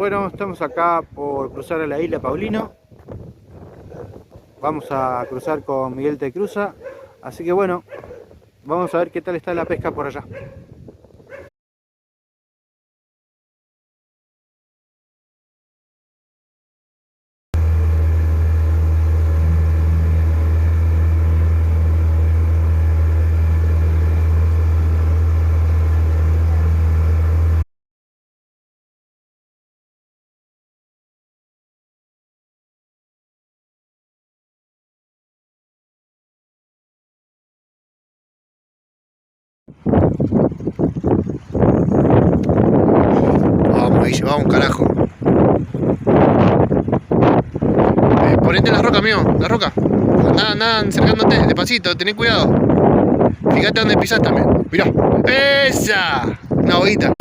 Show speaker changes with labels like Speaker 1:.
Speaker 1: Bueno, estamos acá por cruzar a la isla Paulino. Vamos a cruzar con Miguel te cruza. Así que bueno, vamos a ver qué tal está la pesca por allá.
Speaker 2: Vamos, Guille, vamos, carajo. Ponete en la roca, amigo, la roca. Andá acercándote, despacito, tené cuidado. Fíjate dónde pisás también. Mirá. ¡Esa! Una boguita.